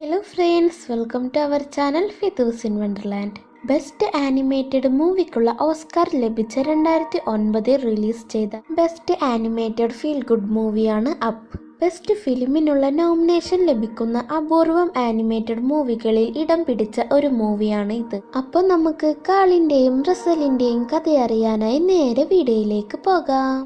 Hello friends, welcome to our channel Fidus in Wonderland. Best animated മൂവിക്കുള്ള Oscar ലഭിച്ച 2009 release ചെയ്ത best animated feel good മൂവിയാണ് Up. Best ഫിലിമിനുള്ള nomination ലഭിക്കുന്ന അപൂർവം ആനിമേറ്റഡ് മൂവികളിൽ ഇടം പിടിച്ച ഒരു മൂവിയാണ് ഇത്. അപ്പോൾ നമുക്ക് കാളിന്റെയും റസലിന്റെയും കഥയറിയാനായി നേരെ വീഡിയോയിലേക്ക് പോകാം.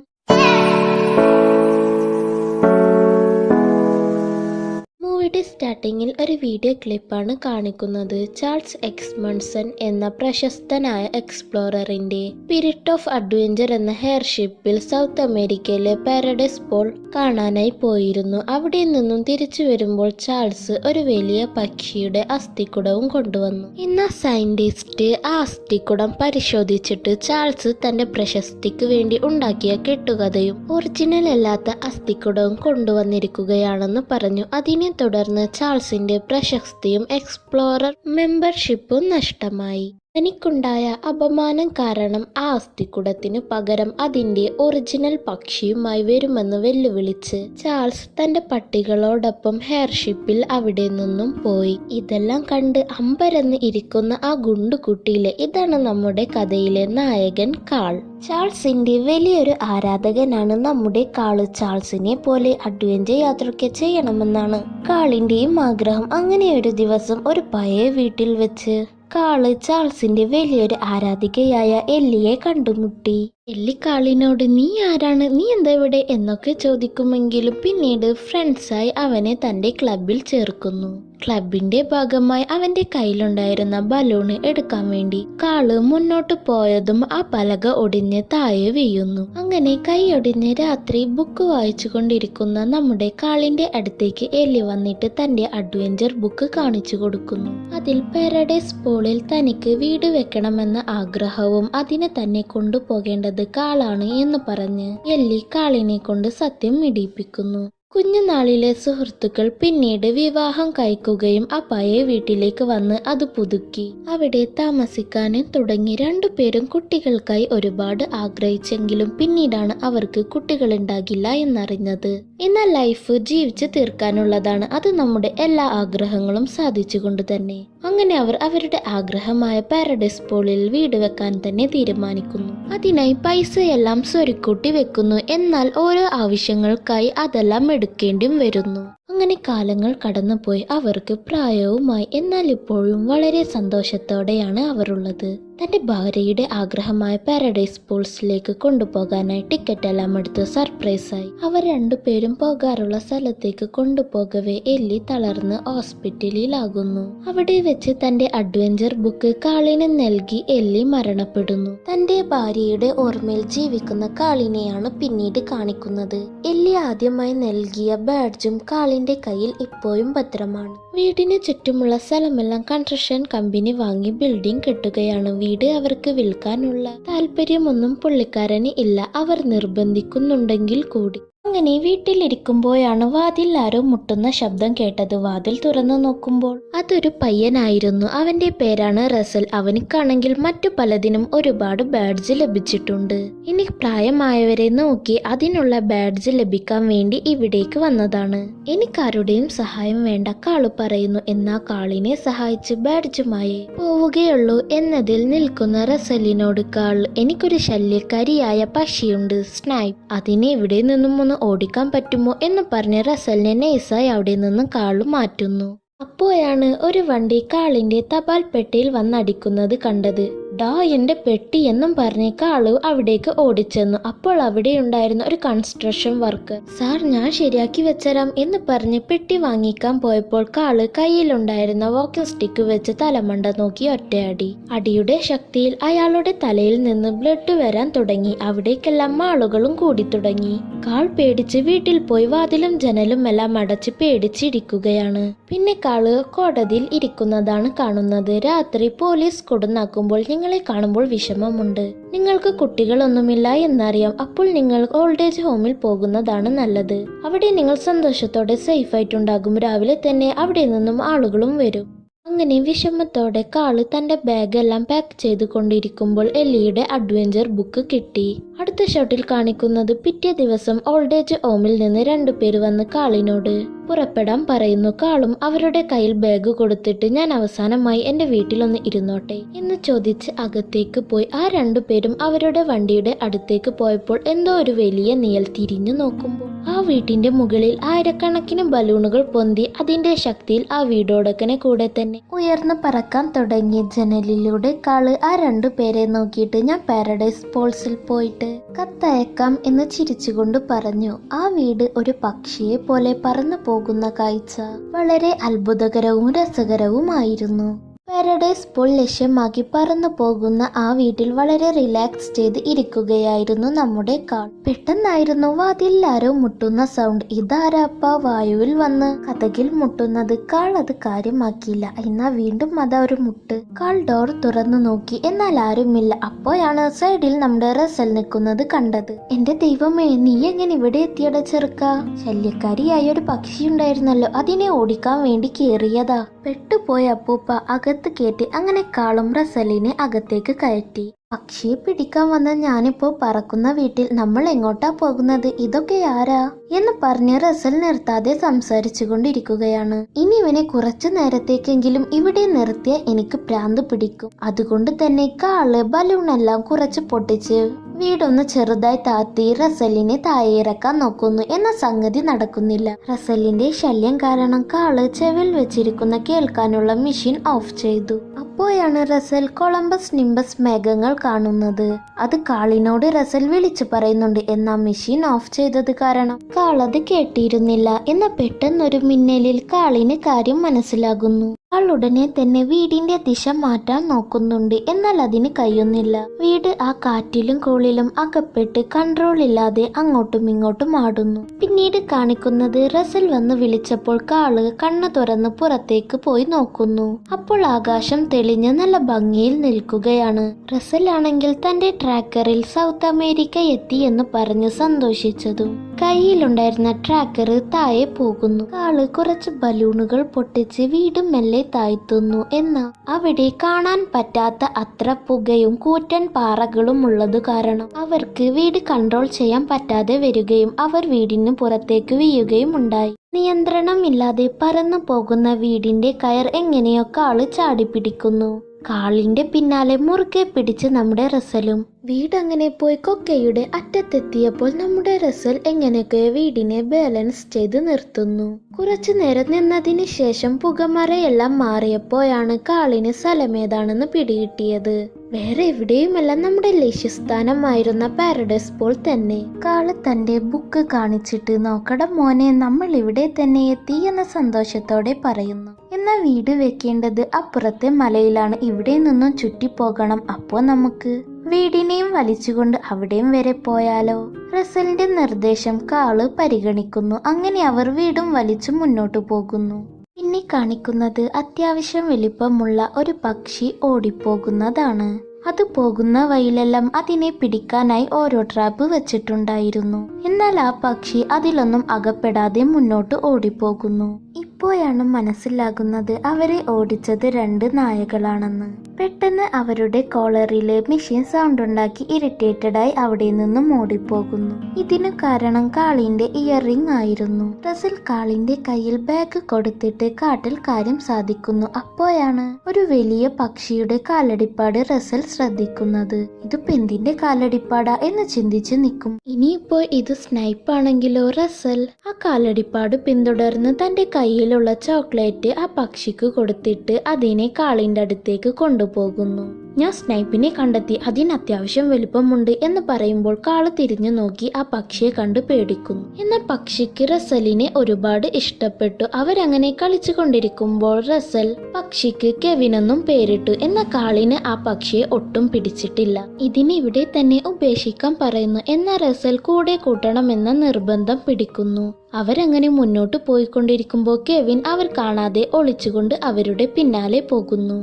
മൂവിയുടെ സ്റ്റാർട്ടിങ്ങിൽ ഒരു വീഡിയോ ക്ലിപ്പാണ് കാണിക്കുന്നത്. ചാൾസ് എക്സ്മൺസൺ എന്ന പ്രശസ്തനായ എക്സ്പ്ലോററിന്റെ സ്പിരിറ്റ് ഓഫ് അഡ്വഞ്ചർ എന്ന എയർഷിപ്പിൽ സൗത്ത് അമേരിക്കയിലെ പാരഡൈസ് പോൾ കാണാനായി പോയിരുന്നു. അവിടെ നിന്നും തിരിച്ചു വരുമ്പോൾ ചാൾസ് ഒരു വലിയ പക്ഷിയുടെ അസ്ഥിക്കുടവും കൊണ്ടുവന്നു. ഇന്ന് സയന്റിസ്റ്റ് ആ അസ്ഥിക്കുടം പരിശോധിച്ചിട്ട് ചാൾസ് തന്റെ പ്രശസ്തിക്ക് വേണ്ടി ഉണ്ടാക്കിയ കെട്ടുകഥയും ഒറിജിനൽ അല്ലാത്ത അസ്ഥിക്കുടവും കൊണ്ടുവന്നിരിക്കുകയാണെന്ന് പറഞ്ഞു. അതിനെ തുടർന്ന് ചാൾസിന്റെ പ്രശസ്തിയും എക്സ്പ്ലോറർ മെമ്പർഷിപ്പും നഷ്ടമായി. തനിക്കുണ്ടായ അപമാനം കാരണം ആ അസ്ഥിക്കുടത്തിന് പകരം അതിന്റെ ഒറിജിനൽ പക്ഷിയുമായി വരുമെന്ന് വെല്ലുവിളിച്ച് ചാൾസ് തന്റെ പട്ടികളോടൊപ്പം എയർഷിപ്പിൽ അവിടെ നിന്നും പോയി. ഇതെല്ലാം കണ്ട് അമ്പരന്ന് ഇരിക്കുന്ന ആ ഗുണ്ടുകുട്ടിയിലെ ഇതാണ് നമ്മുടെ കഥയിലെ നായകൻ കാൾ. ചാൾസിന്റെ വലിയൊരു ആരാധകനാണ് നമ്മുടെ കാള്. ചാൾസിനെ പോലെ അഡ്വഞ്ചർ യാത്രയൊക്കെ ചെയ്യണമെന്നാണ് കാളിന്റെയും ആഗ്രഹം. അങ്ങനെ ഒരു ദിവസം ഒരു പഴയ വീട്ടിൽ വെച്ച് കാള് ചാൾസിന്റെ വലിയൊരു ആരാധികയായ എല്ലിയെ കണ്ടുമുട്ടി. എല്ലി കാളിനോട് നീ ആരാണ്, നീ എന്താ ഇവിടെ എന്നൊക്കെ ചോദിക്കുമെങ്കിലും പിന്നീട് ഫ്രണ്ട്സായി അവനെ തന്റെ ക്ലബിൽ ചേർക്കുന്നു. ക്ലബിന്റെ ഭാഗമായി അവന്റെ കയ്യിലുണ്ടായിരുന്ന ബലൂണ് എടുക്കാൻ വേണ്ടി കാള് മുന്നോട്ട് പോയതും ആ പലക ഒടിഞ്ഞ് താഴെ വീഴുന്നു. അങ്ങനെ കൈയൊടിഞ്ഞ് രാത്രി ബുക്ക് വായിച്ചു കൊണ്ടിരിക്കുന്ന നമ്മുടെ കാളിന്റെ അടുത്തേക്ക് എല്ലി വന്നിട്ട് തന്റെ അഡ്വഞ്ചർ ബുക്ക് കാണിച്ചു കൊടുക്കുന്നു. അതിൽ പാരഡൈസ് പോളിൽ തനിക്ക് വീട് വെക്കണമെന്ന ആഗ്രഹവും അതിനെ തന്നെ കൊണ്ടുപോകേണ്ടത് കാളാണ് എന്ന് പറഞ്ഞ് എല്ലി കാളിനെ കൊണ്ട് സത്യം ഇടിയിപ്പിക്കുന്നു. കുഞ്ഞുനാളിലെ സുഹൃത്തുക്കൾ പിന്നീട് വിവാഹം കഴിക്കുകയും ആ പഴയ വീട്ടിലേക്ക് വന്ന് അത് പുതുക്കി അവിടെ താമസിക്കാനും തുടങ്ങി. രണ്ടുപേരും കുട്ടികൾക്കായി ഒരുപാട് ആഗ്രഹിച്ചെങ്കിലും പിന്നീടാണ് അവർക്ക് കുട്ടികളുണ്ടാകില്ല എന്നറിഞ്ഞത്. എന്നാൽ ലൈഫ് ജീവിച്ചു തീർക്കാനുള്ളതാണ്, അത് നമ്മുടെ എല്ലാ ആഗ്രഹങ്ങളും സാധിച്ചുകൊണ്ട് തന്നെ. അങ്ങനെ അവർ അവരുടെ ആഗ്രഹമായ പാരഡൈസ് പോളിൽ വീട് വെക്കാൻ തന്നെ തീരുമാനിക്കുന്നു. അതിനായി പൈസയെല്ലാം സ്വരുക്കൂട്ടി വെക്കുന്നു. എന്നാൽ ഓരോ ആവശ്യങ്ങൾക്കായി അതെല്ലാം എടുക്കേണ്ടിയും വരുന്നു. അങ്ങനെ കാലങ്ങൾ കടന്നുപോയി. അവർക്ക് പ്രായവുമായി. എന്നാൽ ഇപ്പോഴും വളരെ സന്തോഷത്തോടെയാണ് അവർ ഉള്ളത്. തന്റെ ഭാര്യയുടെ ആഗ്രഹമായ പാരഡൈസ് പോൾസിലേക്ക് കൊണ്ടുപോകാനായി ടിക്കറ്റ് എല്ലാം എടുത്ത് സർപ്രൈസായി അവർ രണ്ടുപേരും പോകാറുള്ള സ്ഥലത്തേക്ക് കൊണ്ടുപോകവേ എല്ലി തളർന്ന് ഹോസ്പിറ്റലിലാകുന്നു. അവിടെ വെച്ച് തന്റെ അഡ്വഞ്ചർ ബുക്ക് കാളിന് നൽകി എല്ലി മരണപ്പെടുന്നു. തന്റെ ഭാര്യയുടെ ഓർമ്മയിൽ ജീവിക്കുന്ന കാളിനെയാണ് പിന്നീട് കാണിക്കുന്നത്. എല്ലി ആദ്യമായി നൽകിയ ബാഡ്ജും കാളിന്റെ കയ്യിൽ ഇപ്പോഴും ഭദ്രമാണ്. വീടിന് ചുറ്റുമുള്ള സ്ഥലമെല്ലാം കൺസ്ട്രക്ഷൻ കമ്പനി വാങ്ങി ബിൽഡിംഗ് കെട്ടുകയാണ്. വീട് അവർക്ക് വിൽക്കാനുള്ള താല്പര്യമൊന്നും പുള്ളിക്കാരന് ഇല്ല. അവർ നിർബന്ധിക്കുന്നുണ്ടെങ്കിൽ കൂടി. അങ്ങനെ വീട്ടിലിരിക്കുമ്പോഴാണ് വാതിൽ ആരോ മുട്ടുന്ന ശബ്ദം കേട്ടത്. വാതിൽ തുറന്നു നോക്കുമ്പോൾ അതൊരു പയ്യനായിരുന്നു. അവന്റെ പേരാണ് റസൽ. അവനിക്കാണെങ്കിൽ മറ്റു പലതിനും ഒരുപാട് ബാഡ്ജ് ലഭിച്ചിട്ടുണ്ട്. ഇനി പ്രായമായവരെ നോക്കി അതിനുള്ള ബാഡ്ജ് ലഭിക്കാൻ വേണ്ടി ഇവിടേക്ക് വന്നതാണ്. എനിക്കാരുടെയും സഹായം വേണ്ട, കാളു പറയുന്നു. എന്നാ കാളിനെ സഹായിച്ച് ബാഡ്ജുമായി പോവുകയുള്ളൂ എന്നതിൽ നിൽക്കുന്ന റസലിനോട് കാൾ, എനിക്കൊരു ശല്യക്കാരിയായ പക്ഷിയുണ്ട്, സ്നൈപ്പ്. അതിനെ ഇവിടെ നിന്നും ഓടിക്കാൻ പറ്റുമോ എന്ന് പറഞ്ഞ് റസലിനെ നൈസായി അവിടെ നിന്ന് കാളു മാറ്റുന്നു. അപ്പോഴാണ് ഒരു വണ്ടി കാളിന്റെ തപാൽ പെട്ടിയിൽ വന്നടിക്കുന്നത് കണ്ടത്. ഡാ എന്റെ പെട്ടി എന്നും പറഞ്ഞ് കാളു അവിടേക്ക് ഓടിച്ചെന്നു. അപ്പോൾ അവിടെ ഉണ്ടായിരുന്ന ഒരു കൺസ്ട്രക്ഷൻ വർക്കർ, സാർ ഞാൻ ശരിയാക്കി വെച്ചരാം എന്ന് പറഞ്ഞ് പെട്ടി വാങ്ങിക്കാൻ പോയപ്പോൾ കാള് കയ്യിലുണ്ടായിരുന്ന വാക്കിംഗ് സ്റ്റിക്ക് വെച്ച് തലമണ്ട നോക്കി ഒറ്റയടി. അടിയുടെ ശക്തിയിൽ അയാളുടെ തലയിൽ നിന്ന് ബ്ലഡ് വരാൻ തുടങ്ങി. അവിടേക്കെല്ലാം ആളുകളും കൂടി തുടങ്ങി. കാൾ പേടിച്ച് വീട്ടിൽ പോയി വാതിലും ജനലും എല്ലാം അടച്ച് പേടിച്ചിരിക്കുകയാണ്. പിന്നെ കാള് കോടതിയിൽ ഇരിക്കുന്നതാണ് കാണുന്നത്. രാത്രി പോലീസ് കൊടുന്നാക്കുമ്പോൾ നിങ്ങളെ കാണുമ്പോൾ വിഷമമുണ്ട്, നിങ്ങൾക്ക് കുട്ടികളൊന്നുമില്ല എന്നറിയാം. അപ്പോൾ നിങ്ങൾ ഓൾഡ് ഏജ് ഹോമിൽ പോകുന്നതാണ് നല്ലത്. അവിടെ നിങ്ങൾ സന്തോഷത്തോടെ സേഫ് ആയിട്ടുണ്ടാകും. രാവിലെ തന്നെ അവിടെ നിന്നും ആളുകളും വരും. അങ്ങനെ വിഷമത്തോടെ കാള് തന്റെ ബാഗെല്ലാം പാക്ക് ചെയ്തു കൊണ്ടിരിക്കുമ്പോൾ എല്ലിയുടെ അഡ്വഞ്ചർ ബുക്ക് കിട്ടി. അടുത്ത ഷോട്ടിൽ കാണിക്കുന്നത് പിറ്റേ ദിവസം ഓൾഡ് ഏജ് ഹോമിൽ നിന്ന് 2 പേര് വന്ന് കാളിനോട് പുറപ്പെടാൻ പറയുന്നു. കാളും അവരുടെ കയ്യിൽ ബാഗ് കൊടുത്തിട്ട് ഞാൻ അവസാനമായി എന്റെ വീട്ടിലൊന്ന് ഇരുന്നോട്ടെ എന്ന് ചോദിച്ച് അകത്തേക്ക് പോയി. ആ 2 പേരും അവരുടെ വണ്ടിയുടെ അടുത്തേക്ക് പോയപ്പോൾ എന്തോ ഒരു വലിയ നിഴൽ തിരിഞ്ഞു നോക്കുമ്പോൾ ആ വീട്ടിന്റെ മുകളിൽ ആയിരക്കണക്കിന് ബലൂണുകൾ പൊന്തി അതിന്റെ ശക്തിയിൽ ആ വീടോടക്കനെ കൂടെ തന്നെ ഉയർന്നു പറക്കാൻ തുടങ്ങിയ ജനലിലൂടെ കാള് ആ 2 പേരെ നോക്കിയിട്ട് ഞാൻ പാരഡൈസ് ഫോൾസിൽ പോയിട്ട് കത്തയക്കാം എന്ന് ചിരിച്ചുകൊണ്ട് പറഞ്ഞു. ആ വീട് ഒരു പക്ഷിയെ പോലെ പറന്നു പോകുന്ന കാഴ്ച വളരെ അത്ഭുതകരവും രസകരവുമായിരുന്നു. പാരഡൈസ് പോൾ ലക്ഷ്യമാക്കി പറന്നു പോകുന്ന ആ വീട്ടിൽ വളരെ റിലാക്സ് ചെയ്ത് ഇരിക്കുകയായിരുന്നു നമ്മുടെ കാൾ. പെട്ടെന്നായിരുന്നു വാതിലാരോ മുട്ടുന്ന സൗണ്ട്. ഇതാരപ്പ വായുവിൽ വന്ന് കതകിൽ മുട്ടുന്നത്? കാൾ അത് കാര്യമാക്കിയില്ല. എന്നാ വീണ്ടും അതാ ഒരു മുട്ട്. കാൾ ഡോർ തുറന്നു നോക്കി, എന്നാൽ ആരുമില്ല. അപ്പോഴാണ് സൈഡിൽ നമ്മുടെ റസൽ നിൽക്കുന്നത് കണ്ടത്. എന്റെ ദൈവമേ, നീ എങ്ങനെ ഇവിടെ എത്തിയട ചെറുക്ക? ശല്യക്കാരിയായ ഒരു പക്ഷി ഉണ്ടായിരുന്നല്ലോ, അതിനെ ഓടിക്കാൻ വേണ്ടി കേറിയതാ. പെട്ടുപോയ അപ്പൂപ്പ അകത്ത് കയറ്റി. അങ്ങനെ കാളും റസലിനെ അകത്തേക്ക് കയറ്റി. പക്ഷിയെ പിടിക്കാൻ വന്ന ഞാനിപ്പോ പറക്കുന്ന വീട്ടിൽ നമ്മൾ എങ്ങോട്ടാ പോകുന്നത്? ഇതൊക്കെ ആരാ എന്ന് പറഞ്ഞ് റസൽ നിർത്താതെ സംസാരിച്ചു കൊണ്ടിരിക്കുകയാണ്. ഇനി ഇവനെ കുറച്ചു നേരത്തേക്കെങ്കിലും ഇവിടെ നിർത്തിയ എനിക്ക് ഭ്രാന്ത് പിടിക്കും. അതുകൊണ്ട് തന്നെ കാള് ബലൂണെല്ലാം കുറച്ച് പൊട്ടിച്ച് വീടൊന്ന് ചെറുതായി താത്തി റസലിനെ താഴെ ഇറക്കാൻ നോക്കുന്നു. എന്ന സംഗതി നടക്കുന്നില്ല. റസലിന്റെ ശല്യം കാരണം കാള് ചെവിൽ വെച്ചിരിക്കുന്ന കേൾക്കാനുള്ള മെഷീൻ ഓഫ് ചെയ്തു. അപ്പോഴാണ് റസൽ കൊളംബസ് നിംബസ് മേഘങ്ങൾ കാണുന്നത്. അത് കാളിനോട് റസൽ വിളിച്ചു പറയുന്നുണ്ട്. എന്നാ മെഷീൻ ഓഫ് ചെയ്തത് കാരണം കാളത് കേട്ടിരുന്നില്ല. എന്ന പെട്ടെന്നൊരു മിന്നലിൽ കാളിന് കാര്യം മനസ്സിലാകുന്നു. കാൾ ഉടനെ തന്നെ വീടിന്റെ ദിശ മാറ്റാൻ നോക്കുന്നുണ്ട്. എന്നാൽ അതിന് കഴിയുന്നില്ല. വീട് ആ കാറ്റിലും കോളിലും അകപ്പെട്ട് കൺട്രോൾ ഇല്ലാതെ അങ്ങോട്ടും ഇങ്ങോട്ടും ആടുന്നു. പിന്നീട് കാണിക്കുന്നത് റസൽ വന്ന് വിളിച്ചപ്പോൾ കാള് കണ്ണു തുറന്ന് പുറത്തേക്ക് പോയി നോക്കുന്നു. അപ്പോൾ ആകാശം തെളിഞ്ഞ് നല്ല ഭംഗിയിൽ നിൽക്കുകയാണ്. റസൽ ആണെങ്കിൽ തന്റെ ട്രാക്കറിൽ സൗത്ത് അമേരിക്ക എത്തി എന്ന് പറഞ്ഞ് സന്തോഷിച്ചതും കയ്യിലുണ്ടായിരുന്ന ട്രാക്കർ താഴെ പോകുന്നു. കാള് കുറച്ച് ബലൂണുകൾ പൊട്ടിച്ച് വീട് മെല്ലെ താഴ്ത്തുന്നു. എന്നാൽ അവിടെ കാണാൻ പറ്റാത്ത അത്ര പുകയും കൂറ്റൻ പാറകളും ഉള്ളത് കാരണം അവർക്ക് വീട് കൺട്രോൾ ചെയ്യാൻ പറ്റാതെ വരികയും അവർ വീടിന് പുറത്തേക്ക് വീഴുകയും ഉണ്ടായി. നിയന്ത്രണമില്ലാതെ പറന്നു പോകുന്ന വീടിന്റെ കയർ എങ്ങനെയോ കാള് ചാടിപ്പിടിക്കുന്നു. കാളിന്റെ പിന്നാലെ മുറുകെ പിടിച്ച് നമ്മുടെ റസലും. വീടങ്ങനെ പോയി കൊക്കയുടെ അറ്റത്തെത്തിയപ്പോൾ നമ്മുടെ റസൽ എങ്ങനെയൊക്കെ വീടിനെ ബാലൻസ് ചെയ്ത് നിർത്തുന്നു. കുറച്ചു നേരം നിന്നതിന് ശേഷം പുകമറയെല്ലാം മാറിയപ്പോഴാണ് കാളിന് സ്ഥലമേതാണെന്ന് പിടികിട്ടിയത്. വേറെ എവിടെയുമല്ല, നമ്മുടെ ലക്ഷ്യസ്ഥാനമായിരുന്ന പാരഡൈസ് പോൾ തന്നെ. കാള് തന്റെ ബുക്ക് കാണിച്ചിട്ട് നോക്കട മോനെ, നമ്മൾ ഇവിടെ തന്നെ എത്തി എന്ന സന്തോഷത്തോടെ പറയുന്നു. എന്നാൽ വീട് വെക്കേണ്ടത് അപ്പുറത്തെ മലയിലാണ്. ഇവിടെ നിന്നും ചുറ്റിപ്പോകണം. അപ്പോ നമുക്ക് വീടിനെയും വലിച്ചുകൊണ്ട് അവിടെയും വരെ പോയാലോ? റസലിന്റെ നിർദ്ദേശം കാള് പരിഗണിക്കുന്നു. അങ്ങനെ അവർ വീടും വലിച്ചു മുന്നോട്ടു പോകുന്നു. പിന്നെ കാണിക്കുന്നത് അത്യാവശ്യം വലിപ്പമുള്ള ഒരു പക്ഷി ഓടിപ്പോകുന്നതാണ്. അത് പോകുന്ന വഴിയിലെല്ലാം അതിനെ പിടിക്കാനായി ഓരോ ട്രാപ്പ് വെച്ചിട്ടുണ്ടായിരുന്നു. എന്നാൽ ആ പക്ഷി അതിലൊന്നും അകപ്പെടാതെ മുന്നോട്ട് ഓടിപ്പോകുന്നു. ഇപ്പോഴാണ് മനസ്സിലാകുന്നത് അവരെ ഓടിച്ചത് 2 നായകളാണെന്ന്. പെട്ടെന്ന് അവരുടെ കോളറിലെ മെഷീൻ സൗണ്ട് ഉണ്ടാക്കി ഇറിറ്റേറ്റഡായി അവിടെ നിന്നും ഓടിപ്പോകുന്നു. ഇതിനു കാരണം കാളിന്റെ ഇയറിംഗ് ആയിരുന്നു. റസൽ കാളിന്റെ കയ്യിൽ ബാഗ് കൊടുത്തിട്ട് കാട്ടിൽ കാര്യം സാധിക്കുന്നു. അപ്പോഴാണ് ഒരു വലിയ പക്ഷിയുടെ കാലടിപ്പാട് റസൽ ശ്രദ്ധിക്കുന്നത്. ഇത് എന്തിന്റെ കാലടിപ്പാടാ എന്ന് ചിന്തിച്ച് നിൽക്കും. ഇനിയിപ്പോ ഇത് സ്നൈപ്പാണെങ്കിലോ? റസൽ ആ കാലടിപ്പാട് പിന്തുടർന്ന് തന്റെ കയ്യിലുള്ള ചോക്ലേറ്റ് ആ പക്ഷിക്ക് കൊടുത്തിട്ട് അതിനെ കാളിന്റെ അടുത്തേക്ക് കൊണ്ടുപോകുന്നു. ഞാൻ സ്നൈപ്പിനെ കണ്ടെത്തി, അതിന് അത്യാവശ്യം വലുപ്പമുണ്ട് എന്ന് പറയുമ്പോൾ കാള് തിരിഞ്ഞു നോക്കി ആ പക്ഷിയെ കണ്ടു പേടിക്കുന്നു. എന്നാൽ പക്ഷിക്ക് റസലിനെ ഒരുപാട് ഇഷ്ടപ്പെട്ടു. അവരങ്ങനെ കളിച്ചു കൊണ്ടിരിക്കുമ്പോൾ റസൽ പക്ഷിക്ക് കെവിനെന്നും പേരിട്ടു. എന്നാൽ കാളിന് ആ പക്ഷിയെ ഒട്ടും പിടിച്ചിട്ടില്ല. ഇതിനെ ഇവിടെ തന്നെ ഉപേക്ഷിക്കാൻ പറയുന്നു. എന്നാൽ റസൽ കൂടെ കൂട്ടണമെന്ന നിർബന്ധം പിടിക്കുന്നു. അവരങ്ങനെ മുന്നോട്ട് പോയിക്കൊണ്ടിരിക്കുമ്പോൾ കെവിൻ അവർ കാണാതെ ഒളിച്ചുകൊണ്ട് അവരുടെ പിന്നാലെ പോകുന്നു.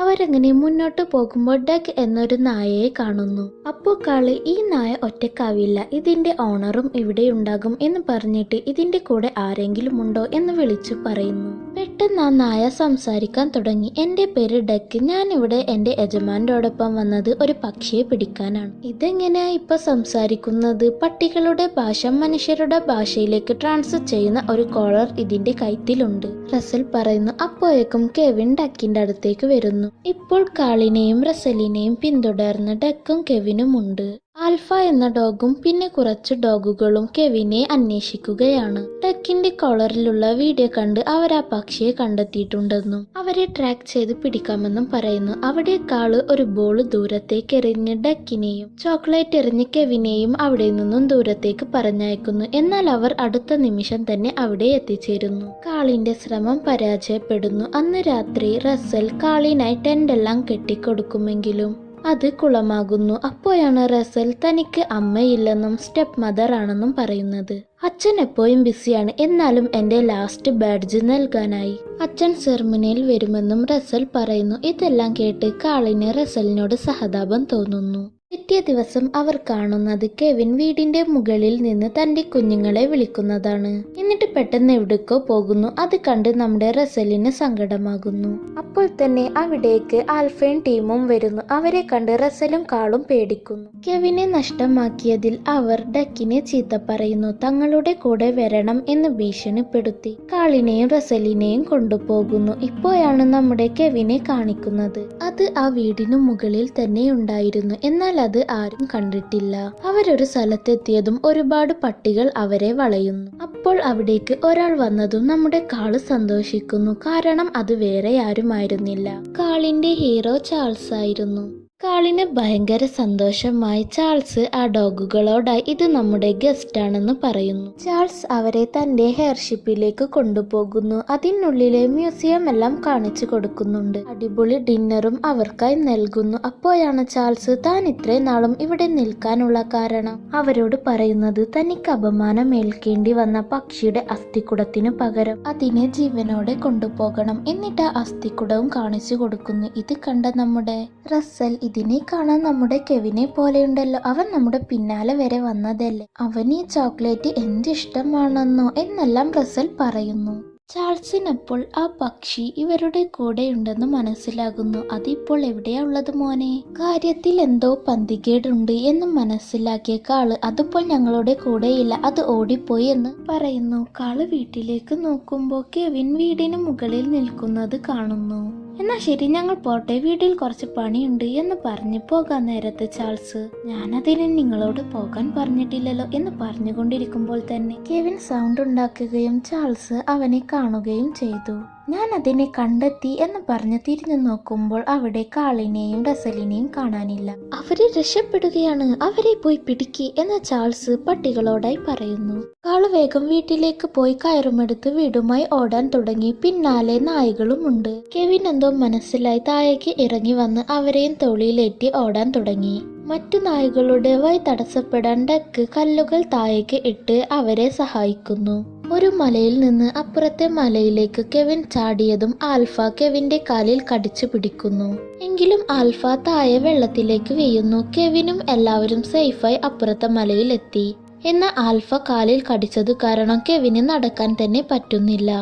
അവരങ്ങനെ മുന്നോട്ട് പോകുമ്പോൾ ഡഗ് എന്നൊരു നായയെ കാണുന്നു. അപ്പോൾ കാള് ഈ നായ ഒറ്റക്കാവില്ല, ഇതിന്റെ ഓണറും ഇവിടെ ഉണ്ടാകും എന്ന് പറഞ്ഞിട്ട് ഇതിന്റെ കൂടെ ആരെങ്കിലും ഉണ്ടോ എന്ന് വിളിച്ചു പറയുന്നു. പെട്ടെന്ന് ആ നായ സംസാരിക്കാൻ തുടങ്ങി. എന്റെ പേര് ഡക്ക്. ഞാനിവിടെ എന്റെ യജമാനോടൊപ്പം വന്നത് ഒരു പക്ഷിയെ പിടിക്കാനാണ്. ഇതെങ്ങനെയാ ഇപ്പൊ സംസാരിക്കുന്നത്? പട്ടികളുടെ ഭാഷ മനുഷ്യരുടെ ഭാഷയിലേക്ക് ട്രാൻസ്ലേറ്റ് ചെയ്യുന്ന ഒരു കോളർ ഇതിന്റെ കൈത്തിലുണ്ട്, റസൽ പറയുന്നു. അപ്പോഴേക്കും കെവിൻ ഡക്കിന്റെ അടുത്തേക്ക് വരുന്നു. ഇപ്പോൾ കാളിനെയും റസലിനെയും പിന്തുടർന്ന് ഡക്കും കെവിനും ഉണ്ട്. ആൽഫ എന്ന ഡോഗും പിന്നെ കുറച്ച് ഡോഗുകളും കെവിനെ അന്വേഷിക്കുകയാണ്. ഡക്കിന്റെ കോളറിലുള്ള വീഡിയോ കണ്ട് അവർ ആ പക്ഷിയെ കണ്ടെത്തിയിട്ടുണ്ടെന്നും അവരെ ട്രാക്ക് ചെയ്ത് പിടിക്കാമെന്നും പറയുന്നു. അവിടെ കാള് ഒരു ബോൾ ദൂരത്തേക്ക് എറിഞ്ഞ് ഡക്കിനെയും ചോക്ലേറ്റ് എറിഞ്ഞ് കെവിനെയും അവിടെ നിന്നും ദൂരത്തേക്ക് പറഞ്ഞയക്കുന്നു. എന്നാൽ അവർ അടുത്ത നിമിഷം തന്നെ അവിടെ എത്തിച്ചേരുന്നു. കാളിന്റെ ശ്രമം പരാജയപ്പെടുന്നു. അന്ന് രാത്രി റസൽ കാളിനായി ടെന്റെല്ലാം കെട്ടിക്കൊടുക്കുമെങ്കിലും അത് കുളമാകുന്നു. അപ്പോഴാണ് റസൽ തനിക്ക് അമ്മയില്ലെന്നും സ്റ്റെപ്പ് മദർ ആണെന്നും പറയുന്നത്. അച്ഛൻ എപ്പോഴും ബിസിയാണ്, എന്നാലും എന്റെ ലാസ്റ്റ് ബാഡ്ജ് നൽകാനായി അച്ഛൻ സെർമണിയിൽ വരുമെന്നും റസൽ പറയുന്നു. ഇതെല്ലാം കേട്ട് കാളിന് റസലിനോട് സഹതാപം തോന്നുന്നു. പിറ്റേ ദിവസം അവർ കാണുന്നത് കെവിൻ വീടിന്റെ മുകളിൽ നിന്ന് തന്റെ കുഞ്ഞുങ്ങളെ വിളിക്കുന്നതാണ്. എന്നിട്ട് പെട്ടെന്ന് എവിടേക്കോ പോകുന്നു. അത് കണ്ട് നമ്മുടെ റസലിന് സങ്കടമാകുന്നു. അപ്പോൾ തന്നെ അവിടേക്ക് ആൽഫയും ടീമും വരുന്നു. അവരെ കണ്ട് റസലും കാളും പേടിക്കുന്നു. കെവിനെ നഷ്ടമാക്കിയതിൽ അവർ ഡക്കിനെ ചീത്ത പറയുന്നു. തങ്ങളുടെ കൂടെ വരണം എന്ന് ഭീഷണിപ്പെടുത്തി കാളിനെയും റസലിനെയും കൊണ്ടുപോകുന്നു. ഇപ്പോഴാണ് നമ്മുടെ കെവിനെ കാണിക്കുന്നത്. അത് ആ വീടിനു മുകളിൽ തന്നെ ഉണ്ടായിരുന്നു. എന്നാൽ അത് ആരും കണ്ടിട്ടില്ല. അവരൊരു സ്ഥലത്തെത്തിയതും ഒരുപാട് പട്ടികൾ അവരെ വളയുന്നു. അപ്പോൾ അവിടേക്ക് ഒരാൾ വന്നതും നമ്മുടെ കാള് സന്തോഷിക്കുന്നു. കാരണം അത് വേറെ ആരുമായിരുന്നില്ല, കാളിന്റെ ഹീറോ ചാൾസ് ആയിരുന്നു. കാളിന് ഭയങ്കര സന്തോഷമായി. ചാൾസ് ആ ഡോഗുകളോടായി ഇത് നമ്മുടെ ഗസ്റ്റ് ആണെന്ന് പറയുന്നു. ചാൾസ് അവരെ തന്റെ ഹെയർഷിപ്പിലേക്ക് കൊണ്ടുപോകുന്നു. അതിനുള്ളിലെ മ്യൂസിയം എല്ലാം കാണിച്ചു കൊടുക്കുന്നുണ്ട്. അടിപൊളി ഡിന്നറും അവർക്കായി നൽകുന്നു. അപ്പോഴാണ് ചാൾസ് താൻ ഇത്രയും നാളും ഇവിടെ നിൽക്കാനുള്ള കാരണം അവരോട് പറയുന്നത്. തനിക്ക് അപമാനം ഏൽക്കേണ്ടി വന്ന പക്ഷിയുടെ അസ്ഥിക്കുടത്തിനു പകരം അതിനെ ജീവനോടെ കൊണ്ടുപോകണം. എന്നിട്ട് ആ അസ്ഥിക്കുടവും കാണിച്ചു കൊടുക്കുന്നു. ഇത് കണ്ട നമ്മുടെ റസൽ ഇതിനെ കാണാൻ നമ്മുടെ കെവിനെ പോലെയുണ്ടല്ലോ, അവൻ നമ്മുടെ പിന്നാലെ വരെ വന്നതല്ലേ, അവൻ ഈ ചോക്ലേറ്റ് എന്ത് ഇഷ്ടമാണെന്നോ എന്നെല്ലാം റസൽ പറയുന്നു. ചാൾസിനപ്പോൾ ആ പക്ഷി ഇവരുടെ കൂടെയുണ്ടെന്ന് മനസ്സിലാകുന്നു. അതിപ്പോൾ എവിടെയാ ഉള്ളത് മോനെ? കാര്യത്തിൽ എന്തോ പന്തികേടുണ്ട് എന്ന് മനസ്സിലാക്കിയ കാള് അതിപ്പോൾ ഞങ്ങളുടെ കൂടെയില്ല, അത് ഓടിപ്പോയി എന്ന് പറയുന്നു. കാള് വീട്ടിലേക്ക് നോക്കുമ്പോൾ കെവിൻ വീടിന് മുകളിൽ നിൽക്കുന്നത് കാണുന്നു. എന്നാ ശരി, ഞങ്ങൾ പോട്ടെ, വീട്ടിൽ കുറച്ച് പണിയുണ്ട് എന്ന് പറഞ്ഞു പോകാൻ നേരത്ത് ചാൾസ്, ഞാനതിന് നിങ്ങളോട് പോകാൻ പറഞ്ഞിട്ടില്ലല്ലോ എന്ന് പറഞ്ഞുകൊണ്ടിരിക്കുമ്പോൾ തന്നെ കെവിൻ സൗണ്ട് ഉണ്ടാക്കുകയും ചാൾസ് അവനെ കാണുകയും ചെയ്തു. ഞാൻ അതിനെ കണ്ടെത്തി എന്ന് പറഞ്ഞ് തിരിഞ്ഞു നോക്കുമ്പോൾ അവിടെ കാളിനെയും റസലിനെയും കാണാനില്ല. അവര് രക്ഷപ്പെടുകയാണ്, അവരെ പോയി പിടിക്കി എന്ന് ചാൾസ് പട്ടികളോടായി പറയുന്നു. കാള് വേഗം വീട്ടിലേക്ക് പോയി കയറുമെടുത്ത് വീടുമായി ഓടാൻ തുടങ്ങി. പിന്നാലെ നായ്ക്കളും ഉണ്ട്. കെവിൻ എന്തോ മനസ്സിലായി താഴേക്ക് ഇറങ്ങി വന്ന് അവരെയും തോളിയിലേറ്റി ഓടാൻ തുടങ്ങി. മറ്റു നായ്ക്കളുടെ വഴി തടസ്സപ്പെടാൻ ഡക്ക് കല്ലുകൾ താഴേക്ക് ഇട്ട് അവരെ സഹായിക്കുന്നു. ഒരു മലയിൽ നിന്ന് അപ്പുറത്തെ മലയിലേക്ക് കെവിൻ ചാടിയതും ആൽഫ കെവിന്റെ കാലിൽ കടിച്ചു പിടിക്കുന്നു. എങ്കിലും ആൽഫ താഴെ വെള്ളത്തിലേക്ക് വീഴുന്നു. കെവിനും എല്ലാവരും സേഫായി അപ്പുറത്തെ മലയിൽ എത്തി. എന്നാൽ ആൽഫ കാലിൽ കടിച്ചത് കാരണം കെവിന് നടക്കാൻ തന്നെ പറ്റുന്നില്ല.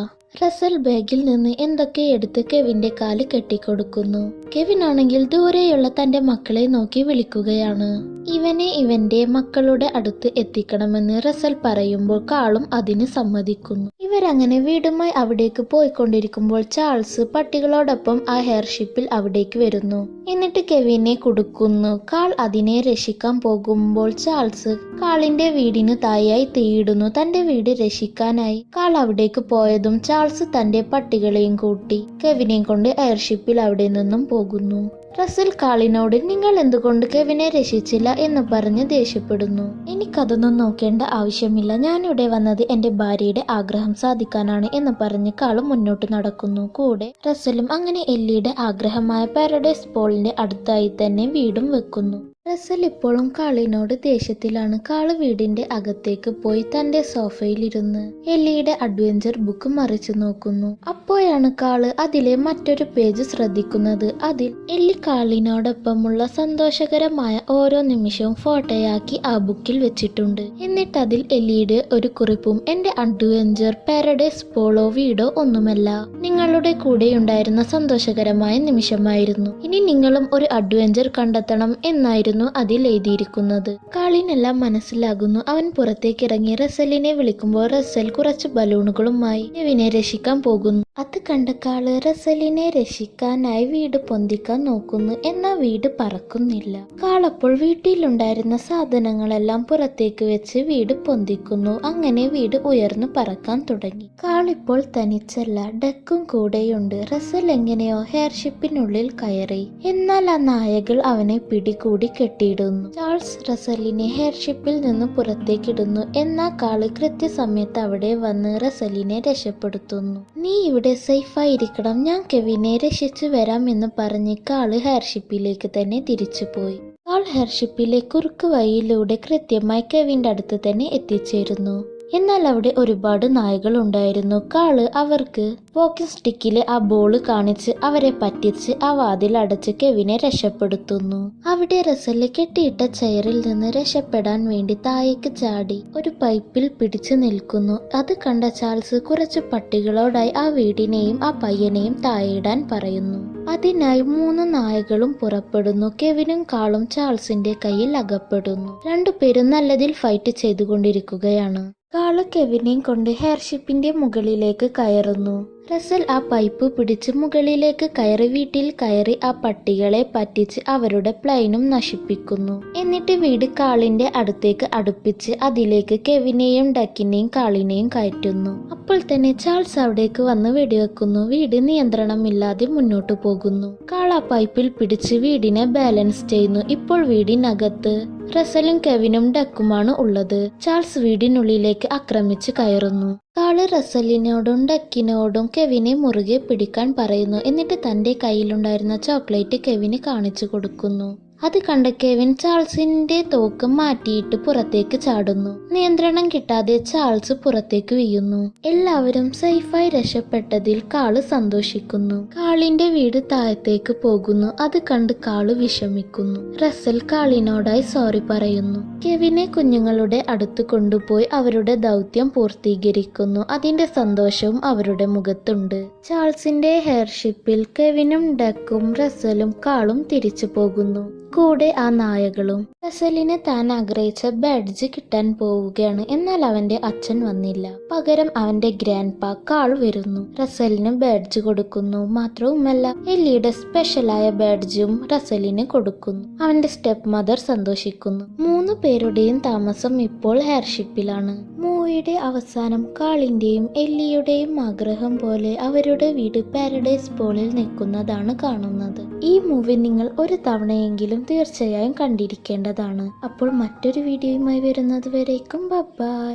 റസൽ ബാഗിൽ നിന്ന് എന്തൊക്കെ എടുത്ത് കെവിന്റെ കാല് കെട്ടിക്കൊടുക്കുന്നു. കെവിൻ ആണെങ്കിൽ ദൂരെയുള്ള തന്റെ മക്കളെ നോക്കി വിളിക്കുകയാണ്. ഇവനെ ഇവന്റെ മക്കളുടെ അടുത്ത് എത്തിക്കണമെന്ന് റസൽ പറയുമ്പോൾ കാളും അതിന് സമ്മതിക്കുന്നു. ഇവരങ്ങനെ വീടുമായി അവിടേക്ക് പോയിക്കൊണ്ടിരിക്കുമ്പോൾ ചാൾസ് പട്ടികളോടൊപ്പം ആ ഹെയർഷിപ്പിൽ അവിടേക്ക് വരുന്നു. എന്നിട്ട് കെവിനെ കുടുക്കുന്നു. കാൾ അതിനെ രക്ഷിക്കാൻ പോകുമ്പോൾ ചാൾസ് കാളിന്റെ വീടിന് താഴെയായി തീയിടുന്നു. തന്റെ വീട് രക്ഷിക്കാനായി കാൾ അവിടേക്ക് പോയതും ചാൾസ് തന്റെ പട്ടികളെയും കൂട്ടി കെവിനെയും കൊണ്ട് എയർഷിപ്പിൽ അവിടെ നിന്നും പോകുന്നു. റസൽ കാളിനോട് നിങ്ങൾ എന്തുകൊണ്ട് കെവിനെ രക്ഷിച്ചില്ല എന്ന് പറഞ്ഞ് ദേഷ്യപ്പെടുന്നു. എനിക്കതൊന്നും നോക്കേണ്ട ആവശ്യമില്ല, ഞാനിവിടെ വന്നത് എന്റെ ഭാര്യയുടെ ആഗ്രഹം സാധിക്കാനാണ് എന്ന് പറഞ്ഞ് കാളും മുന്നോട്ട് നടക്കുന്നു. കൂടെ റസലും അങ്ങനെ എല്ലിയുടെ ആഗ്രഹമായ പാരഡൈസ് പോളിന്റെ അടുത്തായി തന്നെ വീടും വെക്കുന്നു. റസൽ ഇപ്പോഴും കാളിനോട് ദേഷ്യത്തിലാണ്. കാള് വീടിന്റെ അകത്തേക്ക് പോയി തന്റെ സോഫയിലിരുന്ന് എല്ലിയുടെ അഡ്വഞ്ചർ ബുക്ക് മറിച്ചു നോക്കുന്നു. അപ്പോഴാണ് കാള് അതിലെ മറ്റൊരു പേജ് ശ്രദ്ധിക്കുന്നത്. അതിൽ എല്ലി കാളിനോടൊപ്പമുള്ള സന്തോഷകരമായ ഓരോ നിമിഷവും ഫോട്ടോയാക്കി ആ ബുക്കിൽ വെച്ചിട്ടുണ്ട്. എന്നിട്ട് അതിൽ എല്ലിയുടെ ഒരു കുറിപ്പും, എന്റെ അഡ്വഞ്ചർ പാരഡൈസ് പോളോ വീടോ ഒന്നുമല്ല, നിങ്ങളുടെ കൂടെയുണ്ടായിരുന്ന സന്തോഷകരമായ നിമിഷമായിരുന്നു. ഇനി നിങ്ങളും ഒരു അഡ്വഞ്ചർ കണ്ടെത്തണം എന്നായിരുന്നു അതിൽ എഴുതിയിരിക്കുന്നത്. കാളിനെല്ലാം മനസ്സിലാകുന്നു. അവൻ പുറത്തേക്കിറങ്ങി റസലിനെ വിളിക്കുമ്പോൾ റസൽ കുറച്ച് ബലൂണുകളുമായി കെവിനെ രക്ഷിക്കാൻ പോകുന്നു. അത് കണ്ട കാള് റസലിനെ രക്ഷിക്കാനായി വീട് പൊന്തിക്കാൻ നോക്കുന്നു. എന്നാൽ വീട് പറക്കുന്നില്ല. കാളപ്പോൾ വീട്ടിലുണ്ടായിരുന്ന സാധനങ്ങളെല്ലാം പുറത്തേക്ക് വെച്ച് വീട് പൊന്തിക്കുന്നു. അങ്ങനെ വീട് ഉയർന്നു പറക്കാൻ തുടങ്ങി. കാളിപ്പോൾ തനിച്ചല്ല, ഡക്കും കൂടെയുണ്ട്. റസൽ എങ്ങനെയോ എയർഷിപ്പിനുള്ളിൽ കയറി. എന്നാൽ ആ നായകൾ അവനെ പിടികൂടി കെട്ടിയിടുന്നു. ചാൾസ് റസലിനെ എയർഷിപ്പിൽ നിന്ന് പുറത്തേക്കിടുന്നു. എന്നാൽ കാള് കൃത്യസമയത്ത് അവിടെ വന്ന് റസലിനെ രക്ഷപ്പെടുത്തുന്നു. നീ ഇവിടെ സേഫായിരിക്കണം, ഞാൻ കെവിനെ രക്ഷിച്ചു വരാം എന്ന് പറഞ്ഞ് കാള് എയർഷിപ്പിലേക്ക് തന്നെ തിരിച്ചുപോയി. കാൾ എയർഷിപ്പിലെ കുറുക്ക് വഴിയിലൂടെ കൃത്യമായി കെവിന്റെ അടുത്ത് തന്നെ എത്തിച്ചേരുന്നു. എന്നാൽ അവിടെ ഒരുപാട് നായകൾ ഉണ്ടായിരുന്നു. കാള് അവർക്ക് വോക്കിംഗ് സ്റ്റിക്കിലെ ആ ബോള് കാണിച്ച് അവരെ പറ്റിച്ച് ആ വാതിൽ അടച്ച് കെവിനെ രക്ഷപ്പെടുത്തുന്നു. അവിടെ റസല് കെട്ടിയിട്ട ചെയറിൽ നിന്ന് രക്ഷപ്പെടാൻ വേണ്ടി താഴേക്ക് ചാടി ഒരു പൈപ്പിൽ പിടിച്ചു നിൽക്കുന്നു. അത് കണ്ട ചാൾസ് കുറച്ച് പട്ടികളോടായി ആ വീടിനെയും ആ പയ്യനെയും താഴെയിടാൻ പറയുന്നു. അതിനായി 3 നായകളും പുറപ്പെടുന്നു. കെവിനും കാളും ചാൾസിന്റെ കയ്യിൽ അകപ്പെടുന്നു. രണ്ടുപേരും നല്ലതിൽ ഫൈറ്റ് ചെയ്തുകൊണ്ടിരിക്കുകയാണ്. കാള് കെവിനെയും കൊണ്ട് എയർഷിപ്പിന്റെ മുകളിലേക്ക് കയറുന്നു. റസൽ ആ പൈപ്പ് പിടിച്ച് മുകളിലേക്ക് കയറി വീട്ടിൽ കയറി ആ പട്ടികളെ പറ്റിച്ച് അവരുടെ പ്ലെയിനും നശിപ്പിക്കുന്നു. എന്നിട്ട് വീട് കാളിന്റെ അടുത്തേക്ക് അടുപ്പിച്ച് അതിലേക്ക് കെവിനെയും ഡക്കിനെയും കാളിനെയും കയറ്റുന്നു. അപ്പോൾ തന്നെ ചാൾസ് അവിടേക്ക് വന്ന് വെടിവെക്കുന്നു. വീട് നിയന്ത്രണമില്ലാതെ മുന്നോട്ടു പോകുന്നു. കാൾ ആ പൈപ്പിൽ പിടിച്ച് വീടിനെ ബാലൻസ് ചെയ്യുന്നു. ഇപ്പോൾ വീടിനകത്ത് റസലും കെവിനും ഡക്കുമാണ് ഉള്ളത്. ചാൾസ് വീടിനുള്ളിലേക്ക് ആക്രമിച്ച് കയറുന്നു. കാള് റസലിനോടും ഡക്കിനോടും കെവിനെ മുറുകെ പിടിക്കാൻ പറയുന്നു. എന്നിട്ട് തന്റെ കയ്യിലുണ്ടായിരുന്ന ചോക്ലേറ്റ് കെവിന് കാണിച്ചു കൊടുക്കുന്നു. അത് കണ്ട കെവിൻ ചാൾസിന്റെ തോക്ക് മാറ്റിയിട്ട് പുറത്തേക്ക് ചാടുന്നു. നിയന്ത്രണം കിട്ടാതെ ചാൾസ് പുറത്തേക്ക് വീഴുന്നു. എല്ലാവരും സേഫായി രക്ഷപ്പെട്ടതിൽ കാള് സന്തോഷിക്കുന്നു. കാളിന്റെ വീട് താഴത്തേക്ക് പോകുന്നു. അത് കണ്ട് കാള് വിഷമിക്കുന്നു. റസൽ കാളിനോടായി സോറി പറയുന്നു. കെവിനെ കുഞ്ഞുങ്ങളുടെ അടുത്ത് കൊണ്ടുപോയി അവരുടെ ദൗത്യം പൂർത്തീകരിക്കുന്നു. അതിന്റെ സന്തോഷവും അവരുടെ മുഖത്തുണ്ട്. ചാൾസിന്റെ എയർഷിപ്പിൽ കെവിനും ഡക്കും റസലും കാളും തിരിച്ചു പോകുന്നു. കൂടെ ആ നായകളും. റസലിന് താൻ ആഗ്രഹിച്ച ബാഡ്ജ് കിട്ടാൻ പോവുകയാണ്. എന്നാൽ അവന്റെ അച്ഛൻ വന്നില്ല. പകരം അവന്റെ ഗ്രാൻഡ് പാ കാൾ വരുന്നു. റസലിന് ബാഡ്ജ് കൊടുക്കുന്നു. മാത്രവുമല്ല എല്ലിയുടെ സ്പെഷ്യലായ ബാഡ്ജും റസലിന് കൊടുക്കുന്നു. അവന്റെ സ്റ്റെപ്പ് മദർ സന്തോഷിക്കുന്നു. 3 പേരുടെയും താമസം ഇപ്പോൾ എയർഷിപ്പിലാണ്. മൂവിയുടെ അവസാനം കാളിന്റെയും എല്ലിയുടെയും ആഗ്രഹം പോലെ അവരുടെ വീട് പാരഡൈസ് പോളിൽ നിൽക്കുന്നതാണ് കാണുന്നത്. ഈ മൂവി നിങ്ങൾ ഒരു തവണയെങ്കിലും തീർച്ചയായും കണ്ടിരിക്കേണ്ടതാണ്. അപ്പോൾ മറ്റൊരു വീഡിയോയുമായി വരുന്നത് വരേക്കും ബൈ.